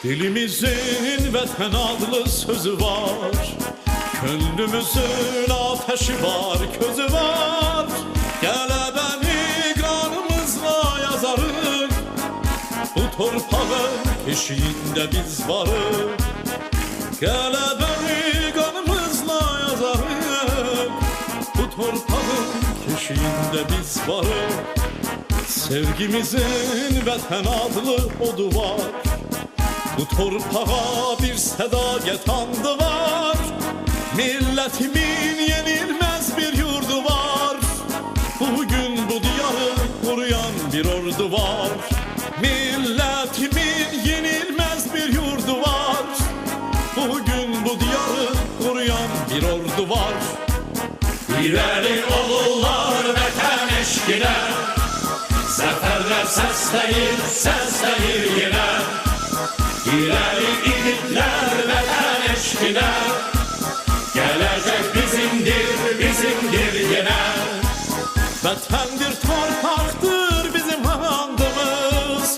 Dilimizin vətən adlı sözü var, gönlümüzün ateşi var, közü var. Qələbəni qanımızla yazarıq, bu torpağın eşiğində biz varıq. Qələbəni qanımızla yazarıq, bu torpağın eşiğində biz varıq. Sevgimizin vətən adlı odu var, bu torpağa bir sədaqət andı var. Milletimin yenilmez bir yurdu var, bugün bu diyarı koruyan bir ordu var. Milletimin yenilmez bir yurdu var, bugün bu diyarı koruyan bir ordu var. İleri olurlar vətən eşqinə, zəfərlər səsləyir yenə. İleri igidlər vətən eşqinə, gelecek bizimdir yenə. Vətəndir, torpaqdır bizim andımız,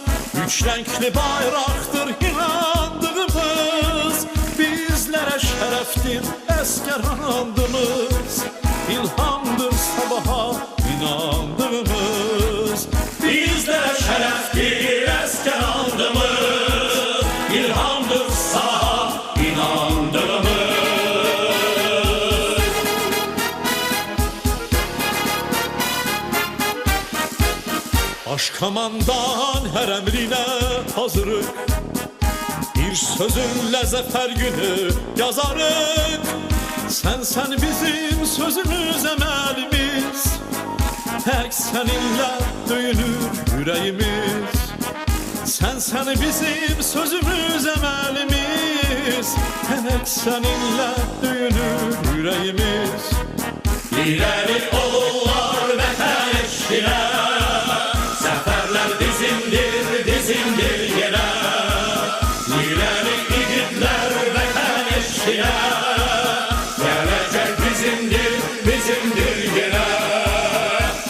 üç renkli bayraqdır inandığımız. Bizlere şərəfdir əskər andımız, ilhamdır sabaha inandığımız. Bizlere şərəfdir əskər andımız, ilhamdır sabaha inandığımız. Başkomandan her emrine hazırık, bir sözünle zafer günü yazarık. Sen bizim sözümüz emelimiz, tek seninle döyünür yüreğimiz. Sen bizim sözümüz emelimiz, tek seninle döyünür yüreğimiz. İleri olurlar vətən eşqinə, zəfərlər bizimdir yenə. İleri igidlər vətən eşqinə, gelecek bizimdir yenə.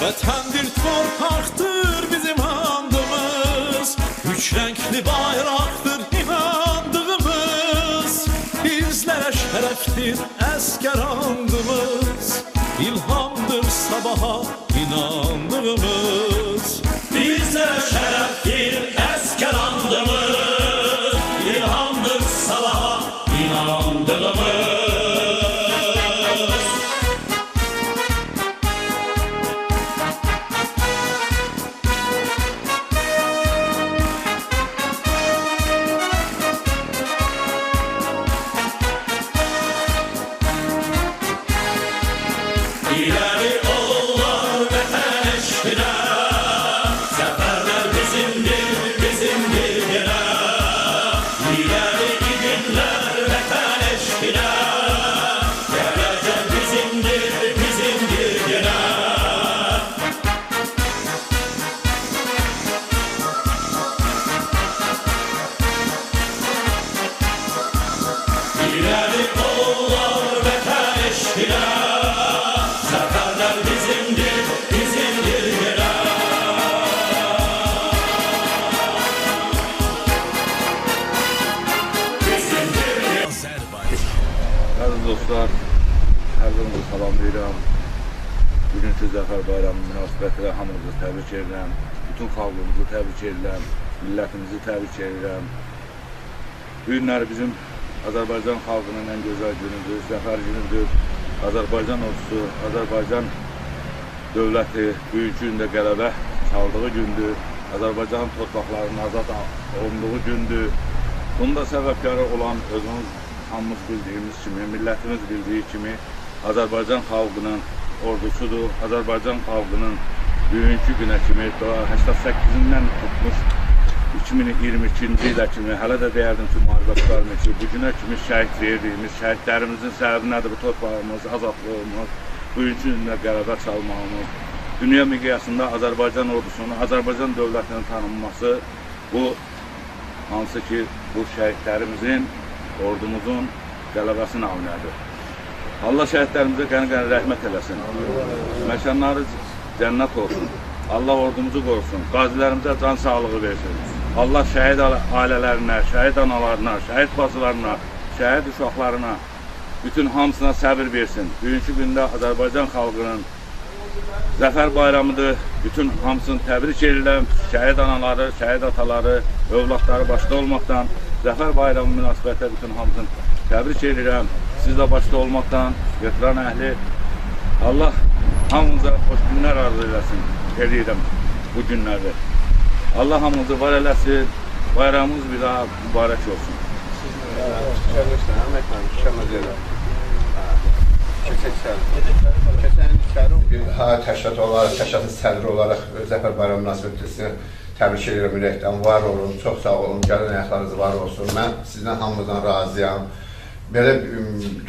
Vətəndir, torpaqdır bizim andımız, üç renkli bayraqdır inandığımız. Bizlere şərəfdir əskər andımız, ilhamdır sabaha inandığımız. Bizlere şərəfdir əskər andımız, ilhamdır sabaha inandığımız. İleri olurlar vətən eşqinə, zəfərlər bizimdir yenə. İleri igidlər vətən eşqinə, gelecek bizimdir yenə. İleri olurlar vətən eşqinə, zəfərlər bizimdir yenə. Əziz dostlar, hər birinizi salamlayıram. Bugünkü Zəfər bayramı münasibətilə hamınızı təbrik edirəm. Bütün xalqımızı təbrik edirəm, millətimizi təbrik edirəm. Bu günlər bizim Azərbaycan xalqının ən gözəl günüdür, zəfər günüdür. Azərbaycan ordusu, Azərbaycan dövləti büyük gündə qələbə çaldığı gündür. Azərbaycan torpaqlarının azad olunduğu gündür. Bunda səbəbkarı olan özümüz hamımız bildiyimiz kimi, millətimiz bildiyi kimi Azərbaycan xalqının ordusudur. Azərbaycan xalqının bugünkü günə kimi 88-dən tutmuş 2022-ci ilə kimi hələ də deyərdim ki, müharibə tutarmış ki, bugünə kimi şəhid verdiyimiz, şəhidlərimizin səbəbi nədir? Bu torpağımız, azadlığımız, bugünkü gündə qələbə çalmağımız, dünya miqyasında Azərbaycan ordusunun, Azərbaycan dövlətinin tanınması, bu hansı ki, bu şəhidlərimizin, ordumuzun qələbəsi naminədir. Allah şəhidlərimizə qəni-qəni rəhmət eləsin. Məkanları cənnət olsun. Allah ordumuzu qorusun. Qazilərimizə can sağlığı versin. Allah şəhid ailələrinə, şəhid analarına, şəhid bacılarına, şəhid uşaqlarına, bütün hamısına səbir versin. Bugünkü gündə Azərbaycan xalqının Zəfər bayramıdır. Bütün hamısını təbrik edirəm. Şəhid anaları, şəhid ataları, övladları başda olmaqdan Zəfər bayramı münasibətilə bütün hamısını təbrik edirəm. Siz də başda olmaqdan, veteran əhli. Allah hamımıza xoş günlər arzu eləsin, eləyirəm bu günləri. Allah hamımızı var eləsin, bayramımız bir daha mübarək olsun. Təşkilat olaraq, təşkilatın sədri olaraq Zəfər bayramı münasibətilə təbrik edirəm ürəkdən. Var olun, çox sağ olun, gəlin ayaqlarınız var olsun. Mən sizdən hamımızdan razıyam. Belə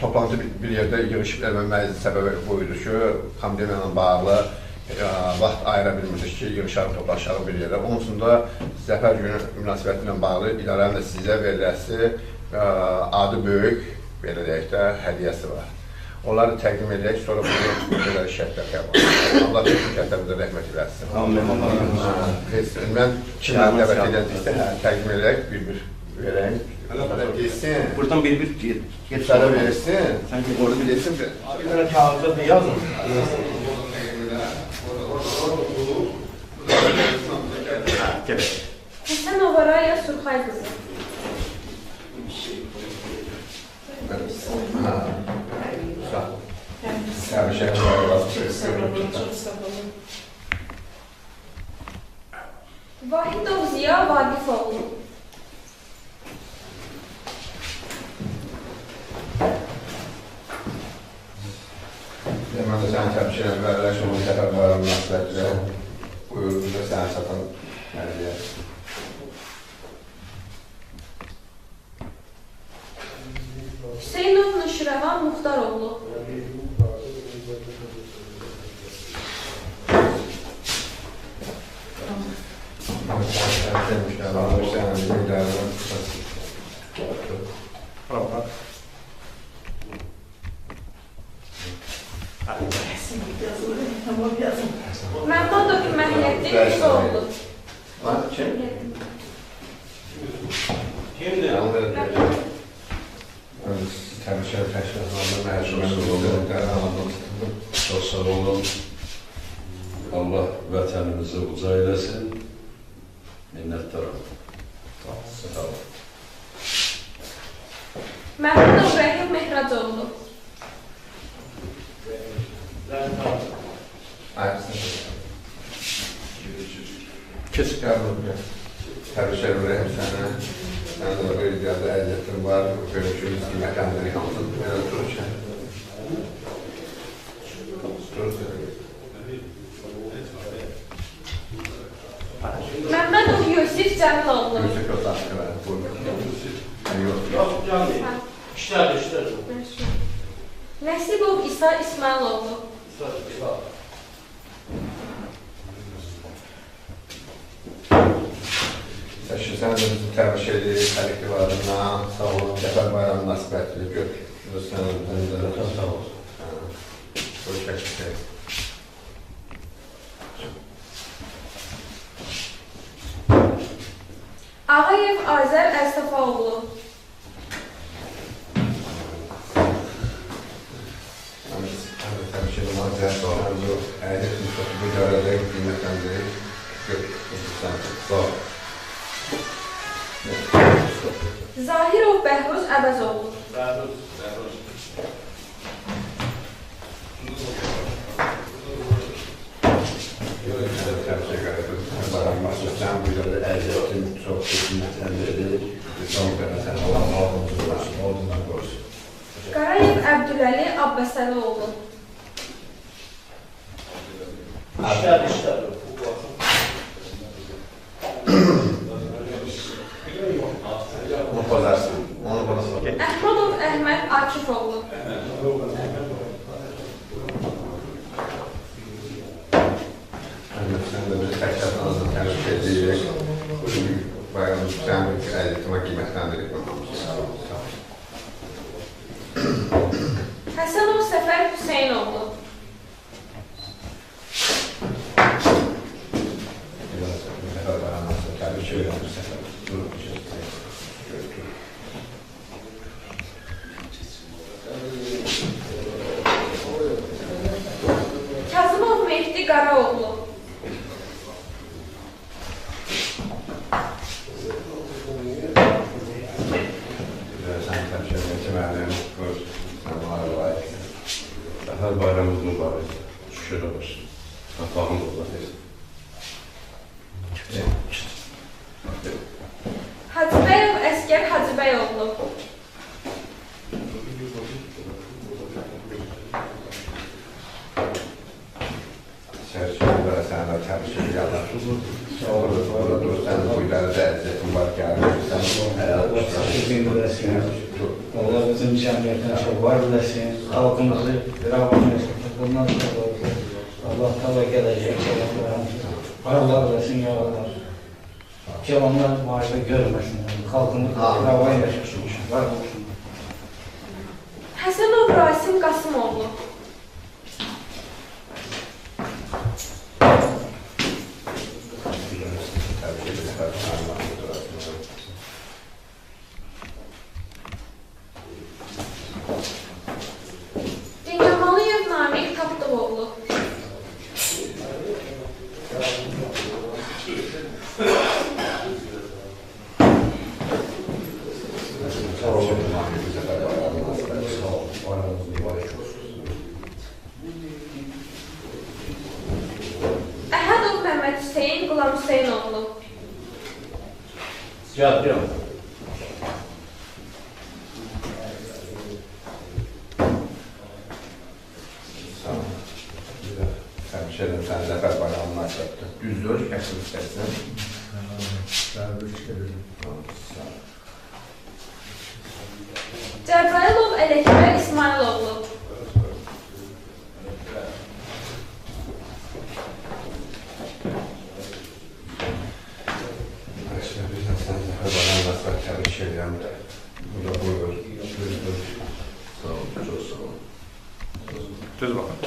toplantı bir yerdə yığışıb eləməməyizin səbəbi buydu ki, pandemiya ilə bağlı vaxt ayıra bilmirdik ki, yığışarıq, toplaşarıq bir yerdə. Onun üçün də Zəfər günü münasibəti ilə bağlı idarənin də sizə veriləsi adı böyük, belə deyək də, hədiyyəsi var. Onları təqdim edək, sonra bu qədər şəhətlər qəbul. Allah bütün şəhətlərimizə rəhmət eləsin. Mən kimdən dəvət edəcəksə, təqdim edək, bir-bir verəyim. Geçsin. Buradan bir Sana verirsin. Sen orada bilirsin de. Bir tane kağıda bir yazın. Həsənova Raya Surxay qızı. Vahidov Ziya Vaqifoğlu. Mən də səni təbrik edirəm və ələş olun Zəfər bayramı münasibətilə buyurduğunda səni satan mərdiyə. Hüseynov Nüşrəvan Muxtaroğlu. Məmmədov Məhiyyətdin Hüsoğlu. Kim? Kimdir? Təbrik edirəm təşkilatlarına məhsul Çox sağ olun. Allah vətənimizi uca eləsin. Minnətdaram. Sağ olun. Məmmədov Rəhim Mehracoğlu. Keçik qəbul edir. Təbrik edirəm sənə. Sənin də böyle gəldə əziyyətin var. Görüşümüz qiymətləndiririk hamısını. Belə oturur ki. Məmmədov Yusif Cəmiloğlu. Yüksək otasını verin. Buyurun. Yok canım. İşler. Nəsibov İsa İsmailoğlu. Sən də bizi təbrik edirik, kollektivlarından, sağ olun, Zəfər bayramı münasibətli, görüşürüz sənə. Sağ olun. Görüşək. Ağayev Azər Əstafoğlu. Təbrik edirəm, Azər, sağ olun. Əziyyətini çox bu idarədə qiymətləndiririk. Görüşürüz sənə. Sağ olun. Zahirov Bəhruz Əbəzoğlu. Sən bu idarədə əziyyətin çox qiymətləndiririk. Qarayev Əbdüləli Abbasəloğlu. İşler. Onu pozarsın. Onu pozarsın. Əhmədov Əhməd Akifoğlu. Sən də bizi təşkilatlarınızı təbrik edirik. Bayramımız sənin əziyyətinə qiymətləndiririk. Həsənov Səfər Hüseynoğlu. Təbrik edirəm. Qaraoğlu. Sən təmşirəçi müəllim, buyur. Sən var olayıq. Zəfər bayramımız mübarək. Şükür olsun. Rəfahım olar. Hacıbəyov Əsgər Hacıbəyoğlu. Çərçivədə sənə təbrik edirlər. Olur, sən bu iləri də əziyyətin var gəlirsən. Sizin biləsin. Allah bizim cəmiyyətin çox var biləsin. Xalqımızı rəvan etsin. Bundan sonra Allah təala gələcək cəmiyyətlərə paralar versin ya Allah. Cavanlar müharibə görməsin. Xalqımız rəvan yaşasın. Var olsun. Həsənov Rasim Qasımoğlu. Təbrik edirlər. Dinqamalıyev Namiq Tapdıvoğlu. Sağ olun. Bizə də bayramınız sağ olun. Bayramımız mübarək olsun. Əhədov Məhəmməd Hüseyn Qulam Hüseynoğlu. Gəl. Sağ olun. Həmşərim, sən Zəfər bayramı münasibətilə düzdür, kəsin istəsən. Təbrik edirəm. Sağ olun. Cəbrayılov Ələkbər İsmailoğlu. Bizə sən Zəfər bayramı münasibətilə təbrik edirəm. Burada buyur, düzdür. Sağ olun, çox sağ olun. Düz baxın.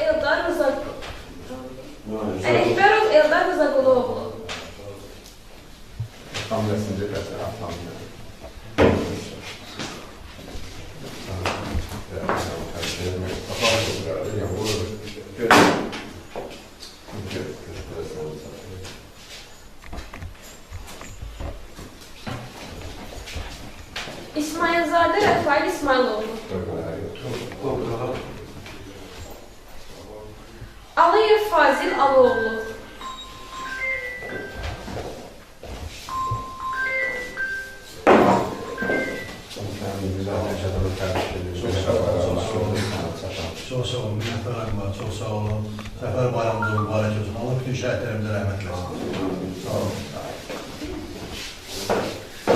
Eldar Rızaq. Ələkbərov Eldar Rızaquluoğlu. Tam resimde mesela tam İsmailzadə Rəfail İsmailoğlu. Aliyev Fazil Alıoğlu. Çox sağ olun, Zəfər Akbar, çox sağ olun. Zəfər bayramımız mübarək olsun. Allah bütün şəhidlərimizə rəhmət eləsin. Sağ olun.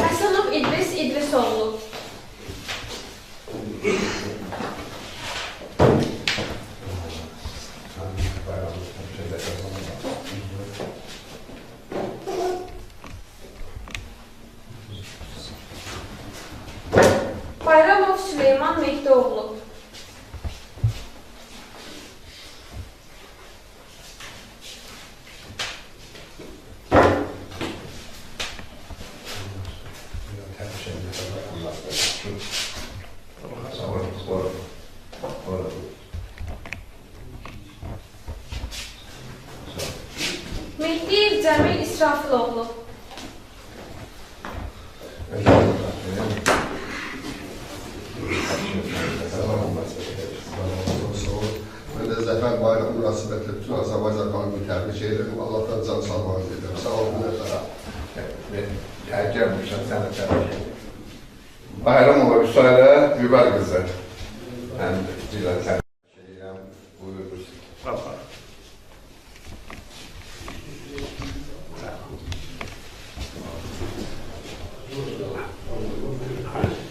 Həsənov İdris İdrisoğlu. Bayramov Süleyman Mehdioğlu. Mehdiyev Cəmil İsrafiloğlu. Mən də Zəfər bayramı münasibətilə bütün Azərbaycan xalqını təbrik edirəm. Allahdan can sağlığınız edirəm. Sağ olun, Zəfərə. Gəlmişəm, sən də təbrik edirəm. Bayramova Hüsaylə Gübər qızı. Mən cilən təbrik edirəm. Buyurursun.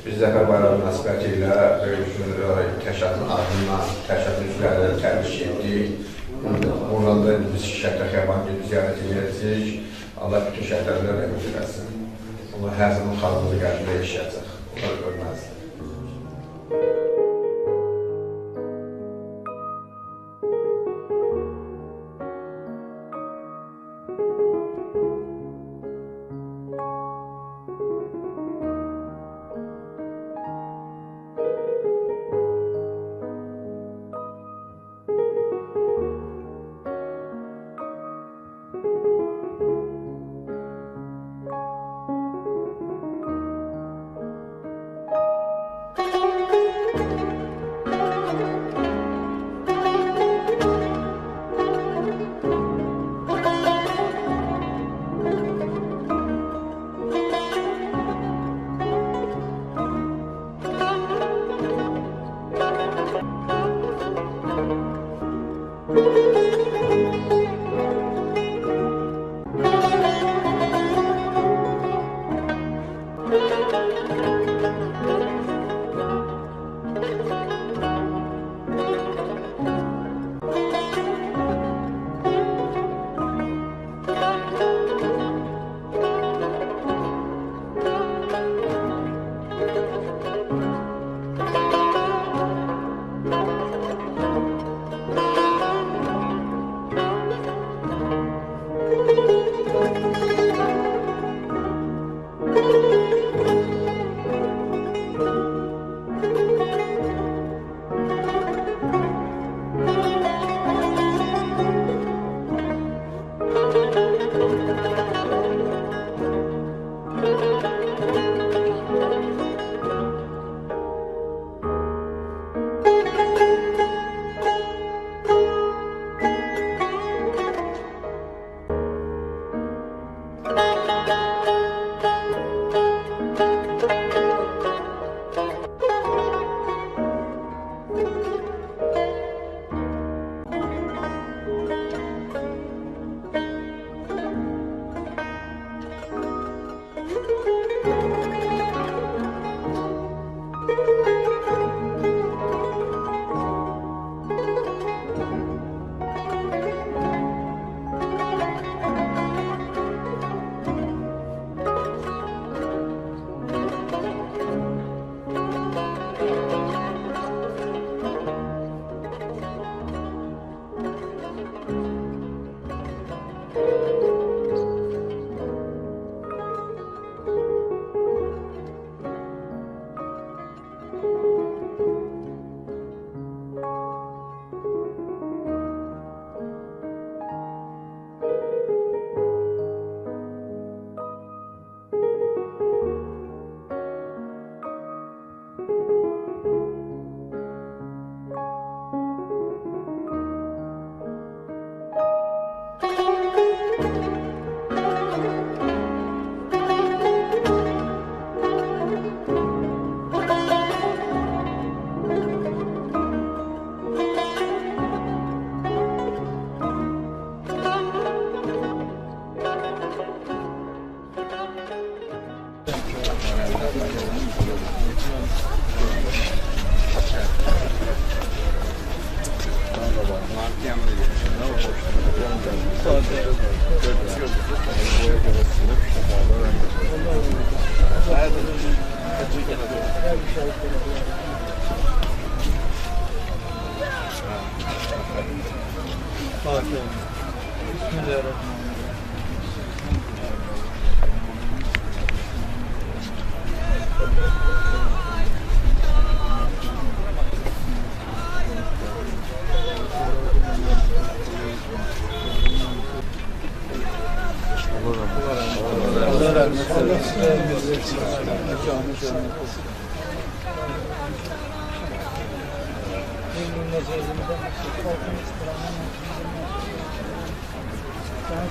Biz Zəfər bayramı münasibəti ilə Kəşatın adından, Kəşatın üzvlərindən təbrik etdik. Buradan da biz Şəhətə Xəyaban gedib ziyarət edəcəyik. Allah bütün şəhətlərlə rəhmət eləsin. Allah hər zaman xalqımızı qarşıda yaşayacaq. Onlar görməzdir. Yani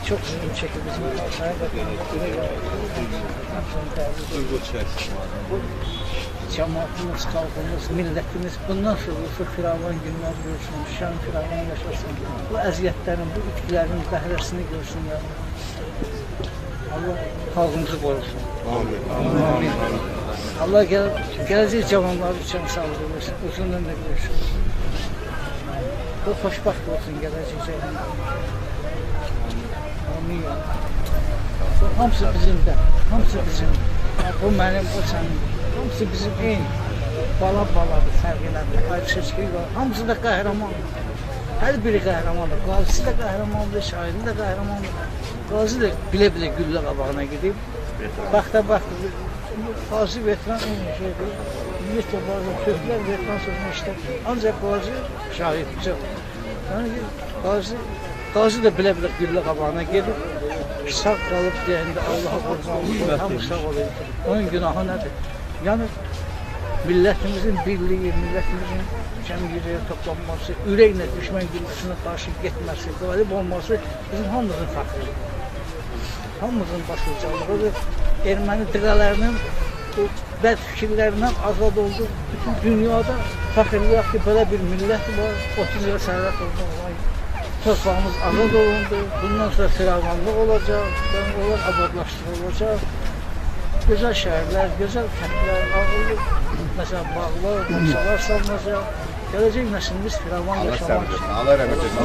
çok uzun çekti bizim hataya cemaatimiz, halkımız, milletimiz bundan sonra firavan günler görsün, şan firavan yaşasın. Bu əziyyətlərin, bu itkilərin bəhrəsini görsünlər. Allah halkımızı korusun. Amin. Allah gələcək cavanlar üçün sağlığı versin, uzun ömür versin. Bu xoşbaxt olsun gələcək cavanlar. Amin. Bu hamısı bizimdə, hamısı bizim. Bu mənim, o sənin. Hamısı bizim eyni. Bala-baladır, sərgilərdir, ayrı-seçkilik var. Hamısı da qəhrəmandır. Hər biri qəhrəmandır. Qazisi də qəhrəmandır, şairi də qəhrəmandır. Qazi də bilə-bilə güllə qabağına gedib. Baxda-baxda, qazi veteran eyni şeydir. Ümumiyyətlə, bazı Türklər veteran sözünü işlədir. Ancaq qazi şahiddir. Yəni, qazi də bilə-bilə güllə qabağına gedib. Sağ qalıb deyəndə Allah'a qurban olsun, hamı sağ olayım. Onun günahı nədir? Yəni, millətimizin birliyi, millətimizin cəmiyyəyə toplanması, ürəklə düşmən gülüsünə qarşı getməsi, qalib olması bizim hamımızın fəxridir. Hamımızın başlıcalığıdır. Erməni dıqalarının bəd fikirlərindən azad oldu. Bütün dünyada fəxirliyək ki, belə bir millət var, 30 il sərrət oldu. torpağımız azad olundu. Bundan sonra firavanlıq olacaq, onlar abadlaşdırılacaq. Gözəl şəhərlər, gözəl kəndlər, ağıllı məsələn bağlar, bağçalar salınacaq. Gələcək nəslimiz firavan yaşamaq üçün. Allah rəhmət etsin.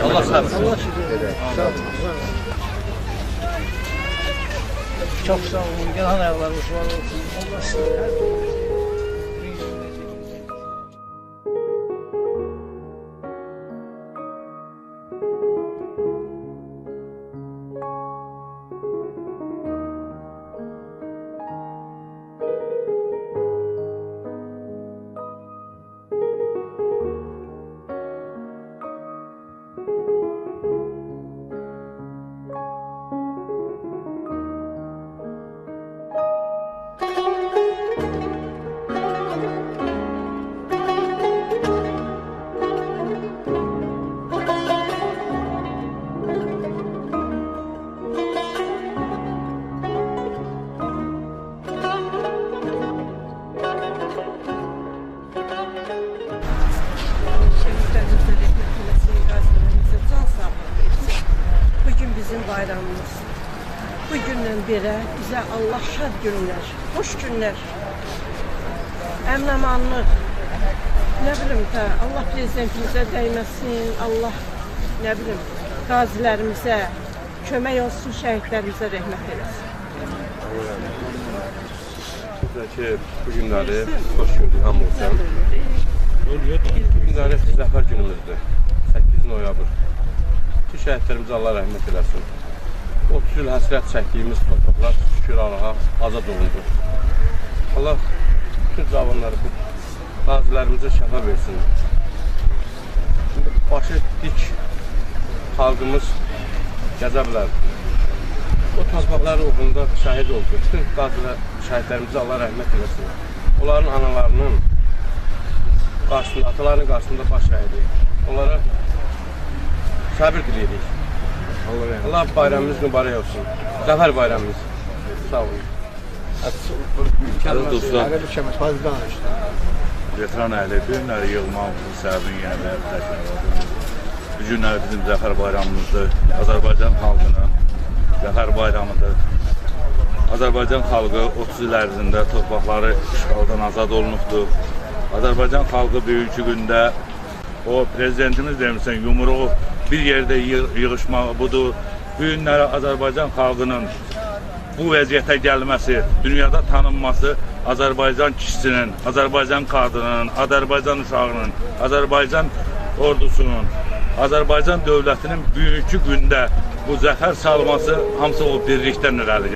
Allah şükür. Sağ olun. Çox sağ olun. Gələn ayaqlarınız var olsun. Allah sizə hər türlü Bugün bizim bayramımız. Bugündən belə bizə Allah şad günlər, xoş günlər, əmin-amanlıq, nə bilim də, Allah prezidentimizə dəyməsin, Allah, nə bilim, qazilərimizə kömək olsun, şəhidlərimizə rəhmət eləsin. Ki, bu günləri xoş gündür, hamı olsun. Bu günləri zəfər günümüzdür, 8 noyabr. Bütün şəhidlərimizə Allah rəhmət eləsin. 30 il həsrət çəkdiyimiz torpaqlar şükür Allaha azad olundu. Allah bütün cavanları, qazilərimizə şəfa versin. Şimdi başı dik xalqımız Gəzəblər. O torpaqlar uğrunda şəhid oldu. Bütün şəhidlərimizə Allah rəhmət eləsin. Onların analarının qarşısında, atalarının qarşısında baş əydi. Onlara səbir diləyirik. Allah bayramımız mübarək olsun. Zəfər bayramımız. Sağ olun. Əziz dostlar, veteran əhli bu günləri yığmamızın səbəbini yenə də təkrar edir. Bu günlər bizim Zəfər bayramımızdır. Azərbaycan xalqının Zəfər bayramıdır. Azərbaycan xalqı 30 il ərzində torpaqları işğaldan azad olunubdur. Azərbaycan xalqı bugünkü gündə o prezidentimiz demişsən yumruğu bir yerdə yığışmağı budur. Bu günləri Azərbaycan xalqının bu vəziyyətə gəlməsi, dünyada tanınması Azərbaycan kişisinin, Azərbaycan qadının, Azərbaycan uşağının, Azərbaycan ordusunun, Azərbaycan dövlətinin bugünkü gündə bu zəfər salması hamısı o birlikdən irəli.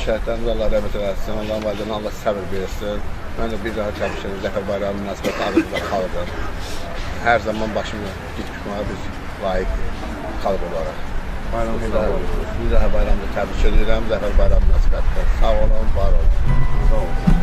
Şəhidlərimiz Allah rəhmət eləsin, Allah'ın valideynə Allah səbir versin. Mən də bir daha təbrik edirəm, Zəfər bayramı münasibəti arasında xalqdır. Hər zaman başımı dik tutmağa biz layiq xalq olaraq. Bir daha bayramda təbrik edirəm, Zəfər bayramı münasibəti. Sağ olun, var olun. Sağ olun.